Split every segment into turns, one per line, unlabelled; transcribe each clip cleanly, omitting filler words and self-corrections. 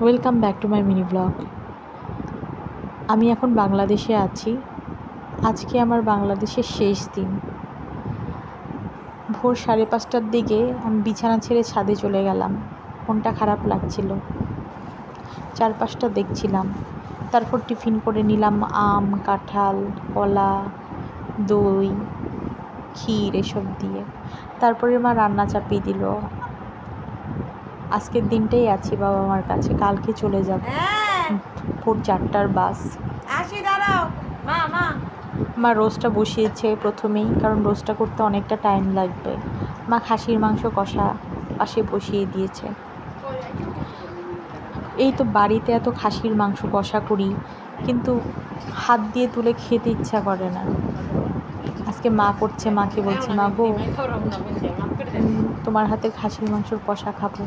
Welcome back to my mini blog. আমি এখন বাংলাদেশে আছি। আজকে আমার বাংলাদেশের শেষ দিন। ভোর 5:30টার দিকে আমি বিছানা ছেড়ে ছাদে চলে গেলাম। মনটা খারাপ লাগছিল, চারপাশটা দেখছিলাম। তারপর টিফিন করে নিলাম আম, কাঁঠাল, কলা, দই, ক্ষীর এসব দিয়ে। তারপরে মা রান্না চাপিয়ে দিল। আজকের দিনটাই আছি বাবা মার কাছে, কালকে চলে যাব। ভোর 4টার বাস। মা রোস্টটা বসিয়েছে প্রথমেই, কারণ রোস্টটা করতে অনেকটা টাইম লাগবে। মা খাসির মাংস কষা পাশে বসিয়ে দিয়েছে। এই তো বাড়িতে এত খাসির মাংস কষা করি, কিন্তু হাত দিয়ে তুলে খেতে ইচ্ছা করে না। আজকে মা করছে, মাকে বলছে, মা গো তোমার হাতে খাসির মাংসর কষা খাবো।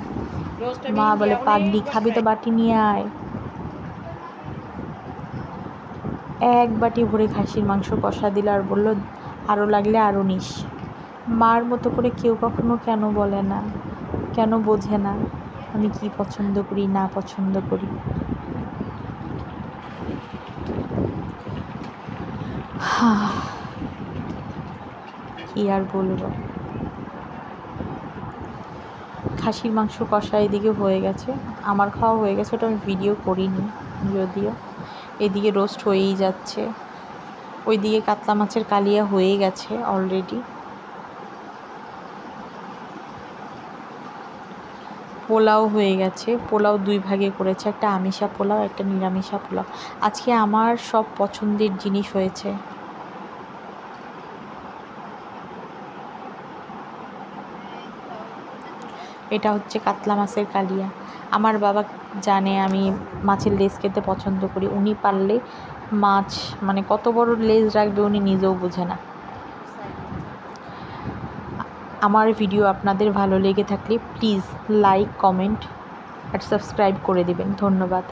মা বলে, পাগলি, খাবি তো বাটি নিয়ে আয়। এক বাটি ভরে খাসির মাংস কষা দিল আর বলল, আরও লাগলে আরও নিস। মার মতো করে কেউ কখনো কেন বলে না, কেন বোঝে না আমি কি পছন্দ করি না পছন্দ করি। কি আর বলবো। খাসির মাংস কষা এদিকে হয়ে গেছে, আমার খাওয়া হয়ে গেছে, ওটা আমি ভিডিও করিনি যদিও। এদিকে রোস্ট হয়েই যাচ্ছে, ওইদিকে কাতলা মাছের কালিয়া হয়ে গেছে অলরেডি। পোলাও হয়ে গেছে, পোলাও 2 ভাগে করেছে, একটা আমিষা পোলাও, একটা নিরামিষা পোলাও। আজকে আমার সব পছন্দের জিনিস হয়েছে। এটা হচ্ছে কাতলা মাছের কালিয়া। আমার বাবা জানে আমি মাছের লেজ খেতে পছন্দ করি। উনি পারলে মাছ মানে কত বড় লেজ রাখবে উনি নিজেও বোঝে না। আমার ভিডিও আপনাদের ভালো লেগে থাকলে প্লিজ লাইক, কমেন্ট আর সাবস্ক্রাইব করে দেবেন। ধন্যবাদ।